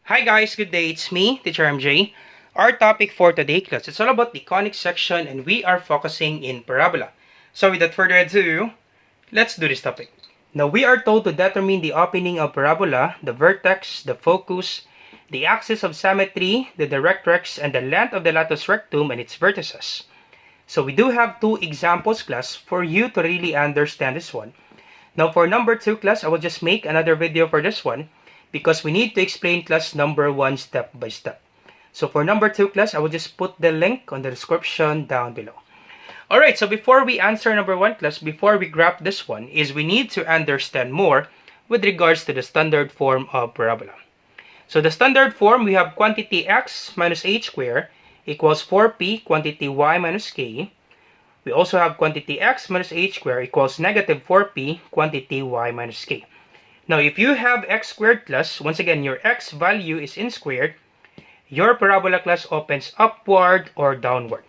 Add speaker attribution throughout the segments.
Speaker 1: Hi guys, good day. It's me, Teacher MJ. Our topic for today class is all about the conic section and we are focusing in parabola. So without further ado, let's do this topic. Now we are told to determine the opening of parabola, the vertex, the focus, the axis of symmetry, the directrix, and the length of the latus rectum and its vertices. So we do have two examples class for you to really understand this one. Now for number 2 class, I will just make another video for this one, because we need to explain class number 1 step by step. So for number 2 class, I will just put the link on the description down below. Alright, so before we answer number 1 class, before we graph this one, is we need to understand more with regards to the standard form of parabola. So the standard form, we have quantity x minus h squared equals 4p quantity y minus k. We also have quantity x minus h squared equals negative 4p quantity y minus k. Now, if you have x squared class, once again, your x value is in squared, your parabola class opens upward or downward.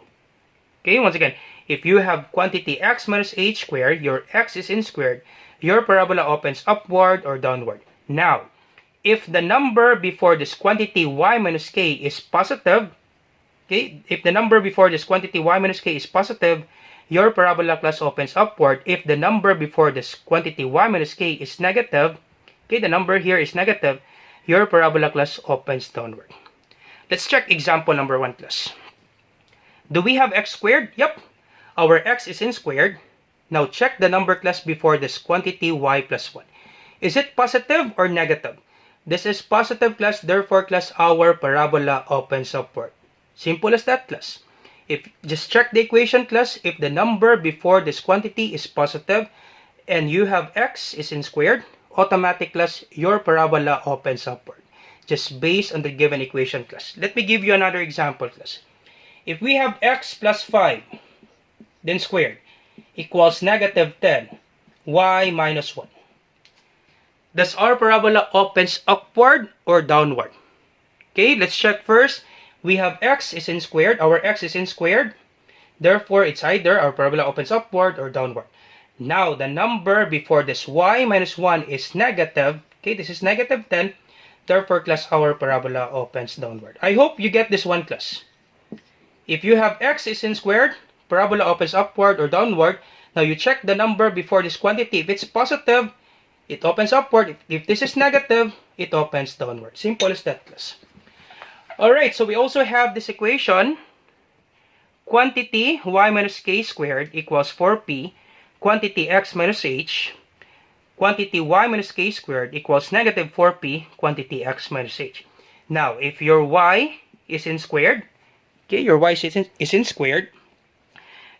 Speaker 1: Okay, once again, if you have quantity x minus h squared, your x is in squared, your parabola opens upward or downward. Now, if the number before this quantity y minus k is positive, okay, if the number before this quantity y minus k is positive, your parabola class opens upward. If the number before this quantity y minus k is negative, okay, the number here is negative, your parabola class opens downward. Let's check example number 1 class. Do we have x squared? Yep. Our x is in squared. Now check the number class before this quantity y plus 1. Is it positive or negative? This is positive class, therefore class our parabola opens upward. Simple as that class. If just check the equation class, if the number before this quantity is positive and you have x is in squared, automatic class, your parabola opens upward. Just based on the given equation class. Let me give you another example class. If we have x plus 5, then squared, equals negative 10, y minus 1. Does our parabola opens upward or downward? Okay, let's check first. We have x is in squared. Our x is in squared. Therefore, it's either our parabola opens upward or downward. Now, the number before this y minus 1 is negative. Okay, this is negative 10. Therefore, class, our parabola opens downward. I hope you get this one, class. If you have x is in squared, parabola opens upward or downward. Now, you check the number before this quantity. If it's positive, it opens upward. If this is negative, it opens downward. Simple as that, class. Alright, so we also have this equation. Quantity y minus k squared equals 4p. Quantity x minus h, quantity y minus k squared equals negative 4p quantity x minus h. Now, if your y is in squared, okay, your y is in squared,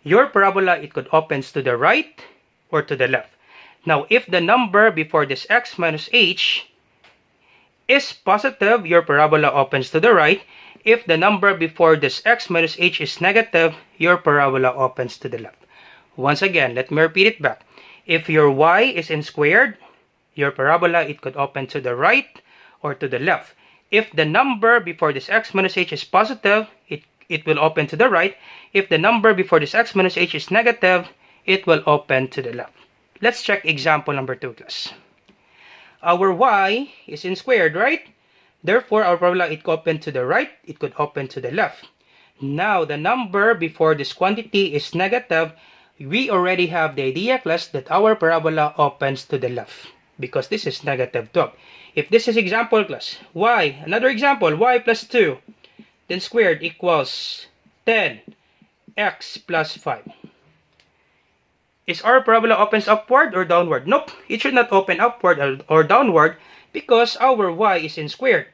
Speaker 1: your parabola, it could opens to the right or to the left. Now, if the number before this x minus h is positive, your parabola opens to the right. If the number before this x minus h is negative, your parabola opens to the left. Once again, let me repeat it back. If your y is in squared, your parabola, it could open to the right or to the left. If the number before this x minus h is positive, it will open to the right. If the number before this x minus h is negative, it will open to the left. Let's check example number 2, class. Our y is in squared, right? Therefore, our parabola, it could open to the right, it could open to the left. Now, the number before this quantity is negative. We already have the idea, class, that our parabola opens to the left because this is negative 12. If this is example, class, y, another example, y plus 2, then squared equals 10, x plus 5. Is our parabola opens upward or downward? Nope, it should not open upward or downward because our y is in squared.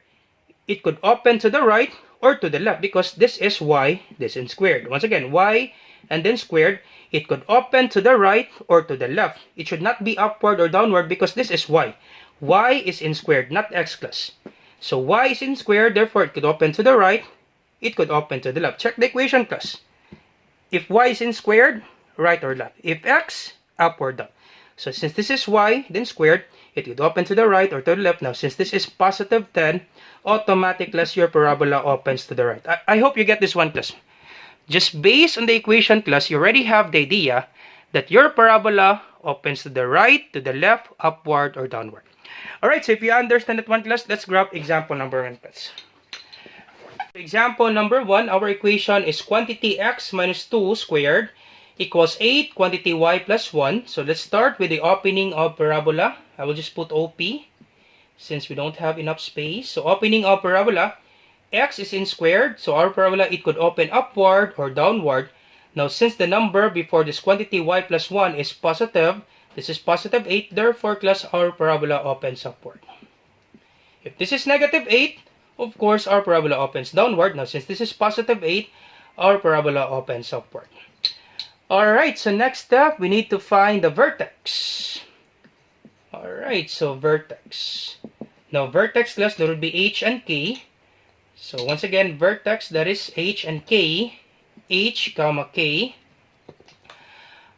Speaker 1: It could open to the right or to the left because this is y, this is squared. Once again, y and then squared, it could open to the right or to the left. It should not be upward or downward because this is y. Y is in squared, not x, class. So y is in squared, therefore it could open to the right, it could open to the left. Check the equation, class. If y is in squared, right or left. If x, up or down. So since this is y, then squared, it could open to the right or to the left. Now, since this is positive 10, automatic, class, your parabola opens to the right. I hope you get this one, class. Just based on the equation, class, you already have the idea that your parabola opens to the right, to the left, upward, or downward. Alright, so if you understand that one class, let's grab example number 1 class. Example number 1, our equation is quantity x minus 2 squared equals 8 quantity y plus 1. So let's start with the opening of parabola. I will just put OP since we don't have enough space. So opening of parabola, x is in squared. So our parabola, it could open upward or downward. Now since the number before this quantity y plus 1 is positive, this is positive 8. Therefore, class, our parabola opens upward. If this is negative 8, of course, our parabola opens downward. Now since this is positive 8, our parabola opens upward. Alright, so next step, we need to find the vertex. Alright, so vertex. Now vertex, class, there would be h and k. So once again, vertex, that is h and k. H, comma, k.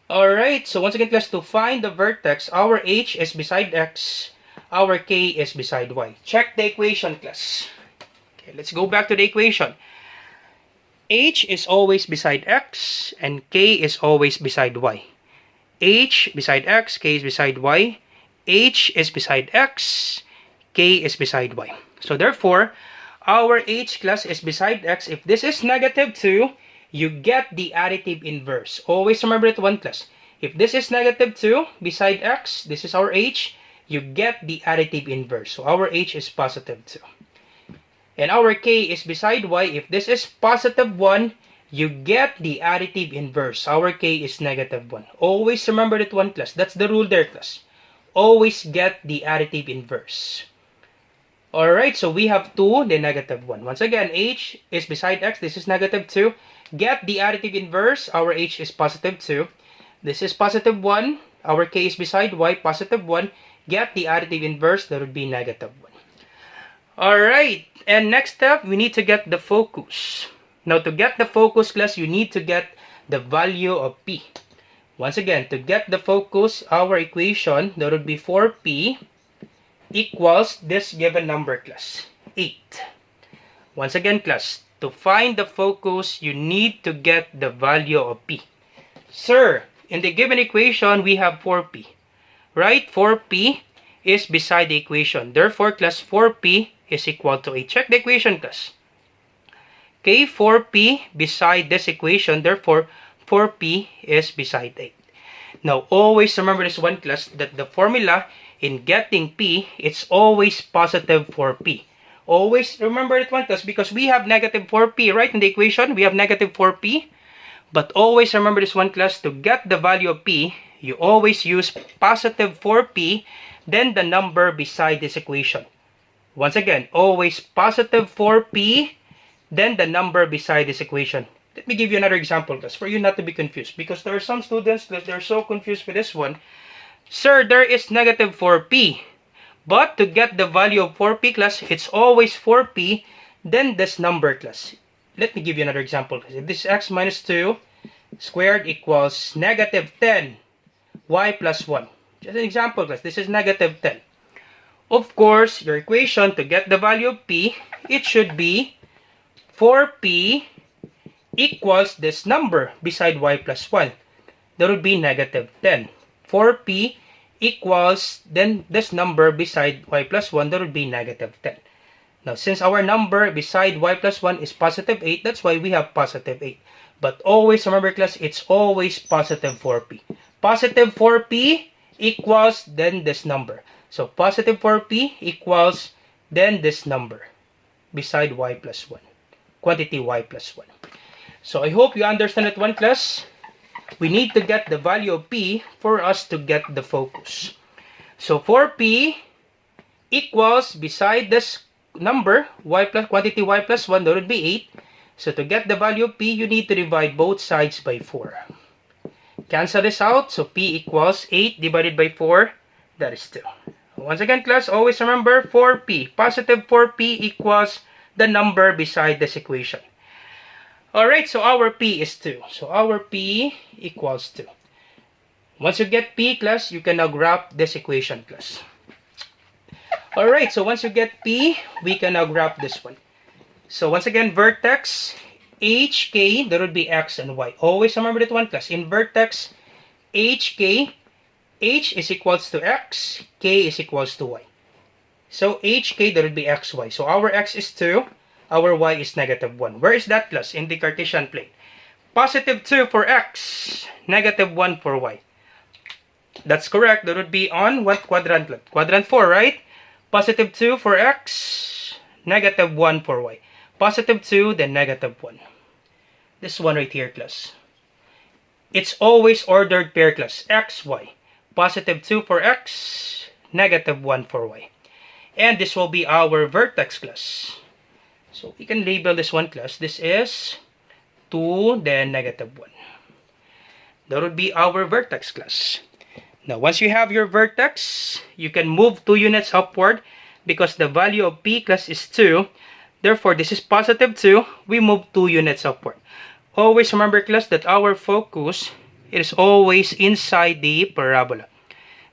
Speaker 1: Alright, so once again, class, to find the vertex, our h is beside x, our k is beside y. Check the equation, class. Okay, let's go back to the equation. H is always beside x, and k is always beside y. H beside x, k is beside y. H is beside x, k is beside y. So therefore, our h, class, is beside x. If this is negative 2, you get the additive inverse. Always remember that one, class. If this is negative 2 beside x, this is our h, you get the additive inverse. So our h is positive 2. And our k is beside y. If this is positive 1, you get the additive inverse. Our k is negative 1. Always remember that one, class. That's the rule there, class. Always get the additive inverse. Alright, so we have 2, then negative 1. Once again, h is beside x. This is negative 2. Get the additive inverse. Our h is positive 2. This is positive 1. Our k is beside y, positive 1. Get the additive inverse. That would be negative 1. Alright, and next step, we need to get the focus. Now, to get the focus, class, you need to get the value of p. Once again, to get the focus, our equation, that would be 4p equals this given number, class, 8. Once again, class, to find the focus, you need to get the value of p. Sir, in the given equation, we have 4p. Right? 4p is beside the equation. Therefore, class, 4p is equal to 8. Check the equation, class. Okay, 4p beside this equation. Therefore, 4p is beside 8. Now, always remember this one, class, that the formula in getting p, it's always positive 4p. Always remember that one, class, because we have negative 4p, right? In the equation, we have negative 4p. But always remember this one, class, to get the value of p, you always use positive 4p, then the number beside this equation. Once again, always positive 4p, then the number beside this equation. Let me give you another example, class, for you not to be confused. Because there are some students that they're so confused with this one. Sir, there is negative 4p. But to get the value of 4p, class, it's always 4p, then this number, class. Let me give you another example, class. If this is x minus 2 squared equals negative 10 y plus 1. Just an example, class. This is negative 10. Of course, your equation to get the value of p, it should be 4p equals this number beside y plus 1. That would be negative 10. 4p equals then this number beside y plus 1. That would be negative 10. Now, since our number beside y plus 1 is positive 8, that's why we have positive 8. But always remember, class, it's always positive 4p. Positive 4p equals then this number. So, positive 4p equals then this number beside y plus 1. Quantity y plus 1. So, I hope you understand that one, class. We need to get the value of p for us to get the focus. So, 4p equals beside this number, y plus quantity y plus 1, that would be 8. So, to get the value of p, you need to divide both sides by 4. Cancel this out. So, p equals 8 divided by 4. That is 2. Once again, class, always remember 4p. Positive 4p equals the number beside this equation. Alright, so our p is 2. So our p equals 2. Once you get p, class, you can now graph this equation, class. Alright, so once you get p, we can now graph this one. So once again, vertex hk, there would be x and y. Always remember that one, class. In vertex hk, h is equals to x, k is equals to y. So hk, that would be xy. So our x is 2, our y is negative 1. Where is that class? In the Cartesian plane. Positive 2 for x, negative 1 for y. That's correct. That would be on what quadrant? Quadrant 4, right? Positive 2 for x, negative 1 for y. Positive 2, then negative 1. This one right here, class. It's always ordered pair, class. X, y. Positive 2 for x, negative 1 for y. And this will be our vertex, class. So we can label this one, class. This is 2, then negative 1. That would be our vertex, class. Now, once you have your vertex, you can move 2 units upward because the value of p, class, is 2. Therefore, this is positive 2. We move 2 units upward. Always remember, class, that our focus is always inside the parabola.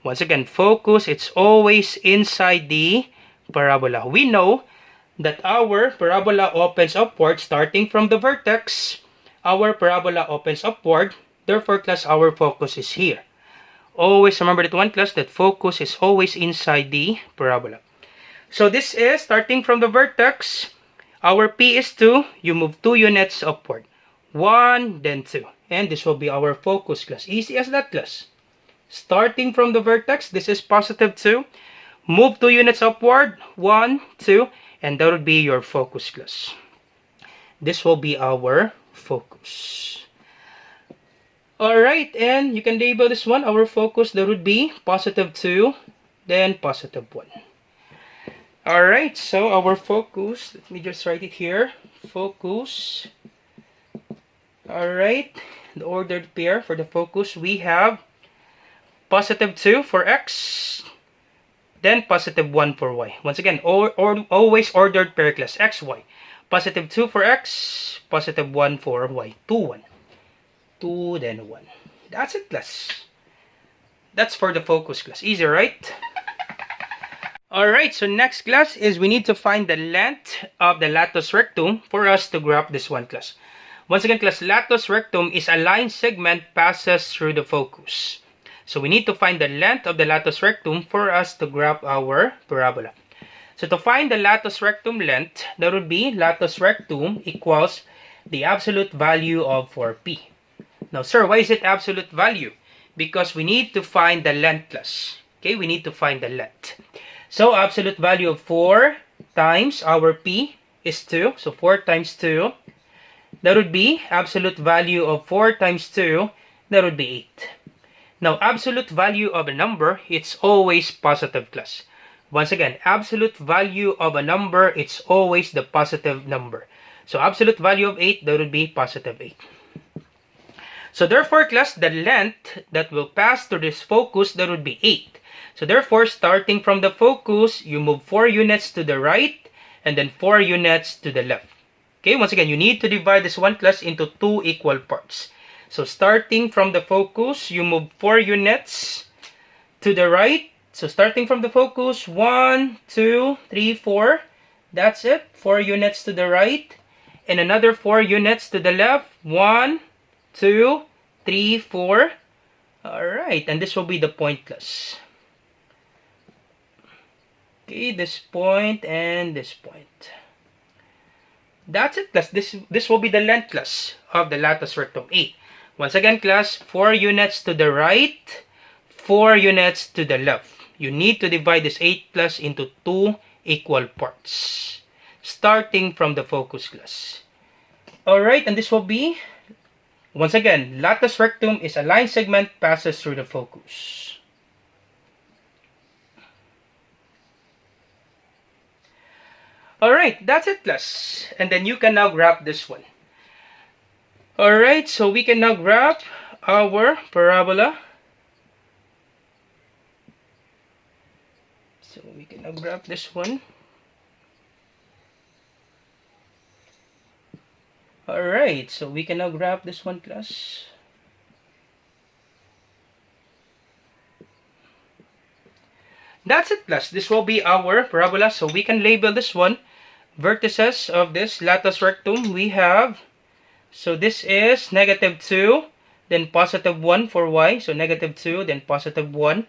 Speaker 1: Once again, focus, it's always inside the parabola. We know that our parabola opens upward starting from the vertex. Our parabola opens upward. Therefore, class, our focus is here. Always remember that one, class, that focus is always inside the parabola. So this is starting from the vertex. Our P is 2. You move 2 units upward. 1, then 2. And this will be our focus, class. Easy as that, class. Starting from the vertex, this is positive 2. Move 2 units upward. 1, 2. And that would be your focus, class. This will be our focus. Alright, and you can label this one, our focus, that would be positive 2, then positive 1. Alright, so our focus, let me just write it here, focus. Alright, the ordered pair for the focus, we have positive 2 for x, then positive 1 for y. Once again, always ordered pair, class, x, y. Positive 2 for x, positive 1 for y. 2, 1. 2, then 1. That's it, class. That's for the focus, class. Easy, right? Alright, so next, class, is we need to find the length of the latus rectum for us to graph this one, class. Once again, class, latus rectum is a line segment passes through the focus. So we need to find the length of the latus rectum for us to graph our parabola. So to find the latus rectum length, that would be latus rectum equals the absolute value of 4p. Now, sir, why is it absolute value? Because we need to find the length, class. Okay, we need to find the length. So, absolute value of 4 times our p is 2. So, 4 times 2. That would be absolute value of 4 times 2. That would be 8. Now, absolute value of a number, it's always positive, class. Once again, absolute value of a number, it's always the positive number. So, absolute value of 8, that would be positive 8. So therefore, class, the length that will pass through this focus, that would be 8. So therefore, starting from the focus, you move 4 units to the right and then 4 units to the left. Okay, once again, you need to divide this one, class, into 2 equal parts. So starting from the focus, you move 4 units to the right. So starting from the focus, 1, 2, 3, 4. That's it. 4 units to the right and another 4 units to the left. 1, 2, 3, 4. Alright, and this will be the point, class. Okay, this point and this point. That's it, class. This will be the length, class, of the latus rectum 8. Once again, class, 4 units to the right, 4 units to the left. You need to divide this 8, class, into 2 equal parts. Starting from the focus, class. Alright, and this will be, once again, latus rectum is a line segment passes through the focus. Alright, that's it, class. And then you can now graph this one. Alright, so we can now graph our parabola. So we can now graph this one. Alright, so we can now graph this one, class. That's it, class. This will be our parabola. So we can label this one. Vertices of this latus rectum we have. So this is negative 2, then positive 1 for y. So negative 2, then positive 1.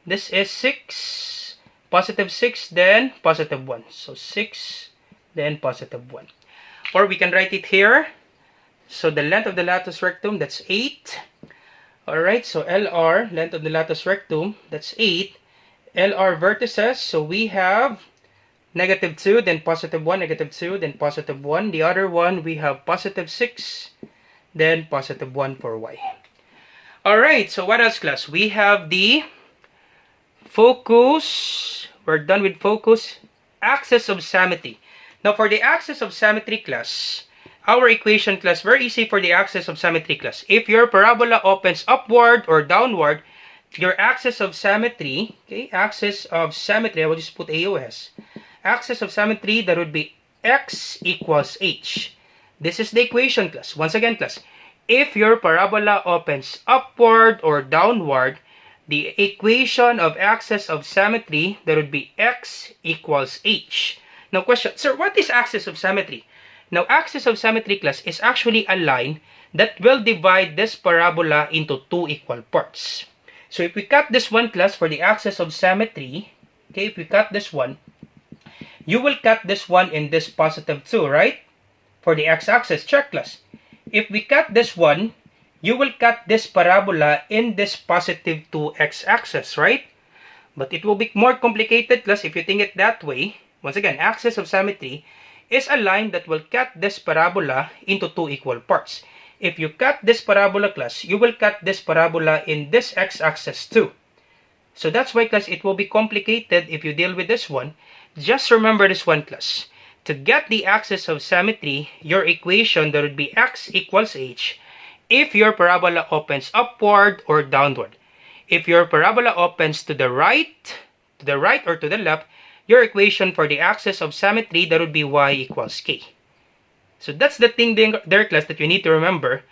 Speaker 1: This is 6, positive 6, then positive 1. So 6, then positive 1. Or we can write it here. So the length of the latus rectum, that's 8. Alright, so LR, length of the latus rectum, that's 8. LR vertices, so we have negative 2, then positive 1, negative 2, then positive 1. The other one, we have positive 6, then positive 1 for Y. Alright, so what else, class? We have the focus. We're done with focus. Axis of symmetry. Now, for the axis of symmetry, class, our equation, class, very easy for the axis of symmetry, class. If your parabola opens upward or downward, your axis of symmetry, okay, axis of symmetry, I will just put AOS. Axis of symmetry, that would be x equals h. This is the equation, class. Once again, class, if your parabola opens upward or downward, the equation of axis of symmetry, that would be x equals h. Now, question, sir, what is axis of symmetry? Now, axis of symmetry, class, is actually a line that will divide this parabola into two equal parts. So if we cut this one, class, for the axis of symmetry, okay, if we cut this one, you will cut this one in this positive 2, right? For the x-axis, check, class. If we cut this one, you will cut this parabola in this positive 2 x-axis, right? But it will be more complicated, class, if you think it that way. Once again, axis of symmetry is a line that will cut this parabola into two equal parts. If you cut this parabola, class, you will cut this parabola in this x-axis too. So that's why, class, it will be complicated if you deal with this one. Just remember this one, class. To get the axis of symmetry, your equation, that would be x equals h if your parabola opens upward or downward. If your parabola opens to the right or to the left, your equation for the axis of symmetry, that would be y equals k. So that's the thing there, class, that you need to remember.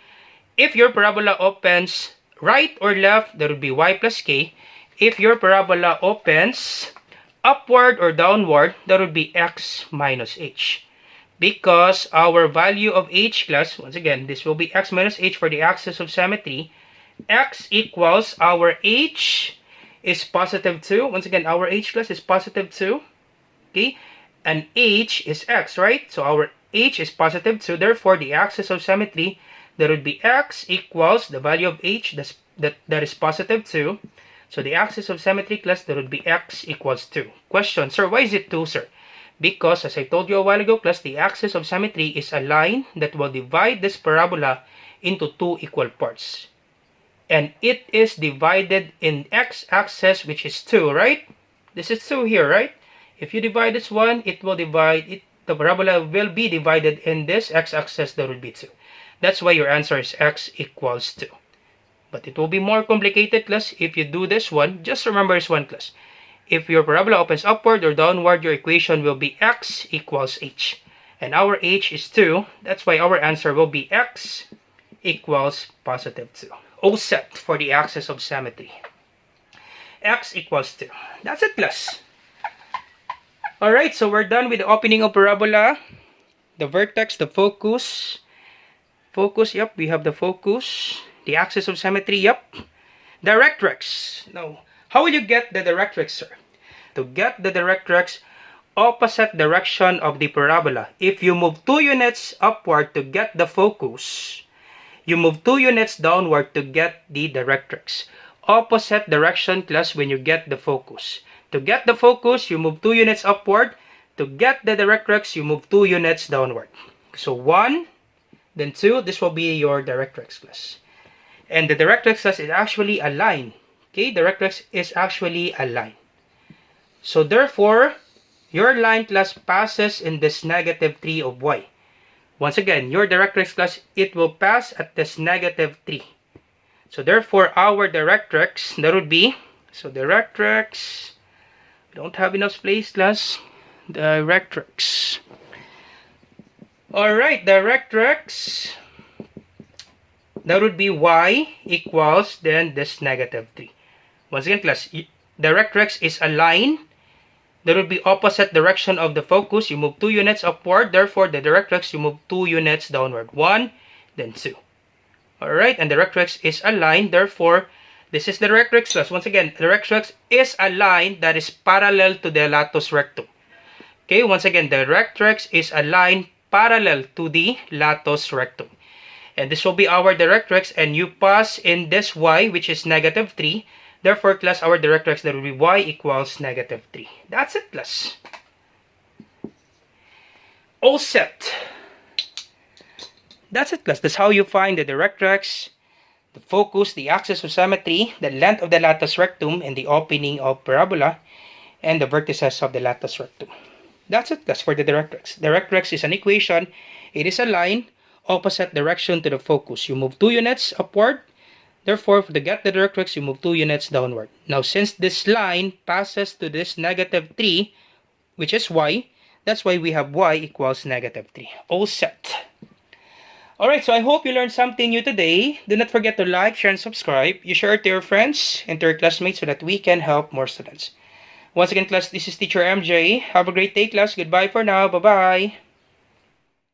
Speaker 1: If your parabola opens right or left, that would be y plus k. If your parabola opens upward or downward, that would be x minus h. Because our value of h, class, once again, this will be x minus h for the axis of symmetry. X equals our h is positive 2. Once again, our h, class, is positive 2. Okay? And h is x, right? So our h is positive 2. Therefore, the axis of symmetry, that would be x equals the value of h, that is positive 2. So the axis of symmetry, class, that would be x equals 2. Question, sir, why is it 2, sir? Because, as I told you a while ago, class, the axis of symmetry is a line that will divide this parabola into two equal parts. And it is divided in x-axis, which is 2, right? This is 2 here, right? If you divide this one, it will divide it. The parabola will be divided in this x-axis, that would be 2. That's why your answer is x equals 2. But it will be more complicated, class, if you do this one. Just remember this one, class. If your parabola opens upward or downward, your equation will be x equals h. And our h is 2. That's why our answer will be x equals positive 2. O set for the axis of symmetry. X equals 2. That's it, class. Alright, so we're done with the opening of parabola. The vertex, the focus. Focus, yep, we have the focus. The axis of symmetry, yep. Directrix. Now, how will you get the directrix, sir? To get the directrix, opposite direction of the parabola. If you move 2 units upward to get the focus, you move 2 units downward to get the directrix. Opposite direction, class, when you get the focus. To get the focus, you move 2 units upward. To get the directrix, you move 2 units downward. So 1, then 2, this will be your directrix, class. And the directrix, class, is actually a line. Okay, directrix is actually a line. So therefore, your line, class, passes in this negative 3 of y. Once again, your directrix, class, it will pass at this negative 3. So therefore, our directrix, that would be, so directrix, we don't have enough space, class, directrix. Alright, directrix, that would be y equals then this negative 3. Once again, class, directrix is a line that would be opposite direction of the focus. You move 2 units upward. Therefore, the directrix, you move 2 units downward. 1, then 2. Alright, and directrix is a line. Therefore, This is the directrix class. Once again, the directrix is a line that is parallel to the latus rectum. Okay, once again, the directrix is a line parallel to the latus rectum. And this will be our directrix, and you pass in this y, which is negative 3. Therefore, class, our directrix, that will be y equals negative 3. That's it, class. All set. That's it, class. That's how you find the directrix, the focus, the axis of symmetry, the length of the latus rectum, and the opening of parabola, and the vertices of the latus rectum. That's it, class, for the directrix. Directrix is an equation. It is a line, opposite direction to the focus. You move 2 units upward. Therefore, to get the directrix, you move 2 units downward. Now, since this line passes to this negative 3, which is y, that's why we have y equals negative 3. All set. Alright, so I hope you learned something new today. Do not forget to like, share, and subscribe. You share it to your friends and to your classmates so that we can help more students. Once again, class, this is Teacher MJ. Have a great day, class. Goodbye for now. Bye-bye.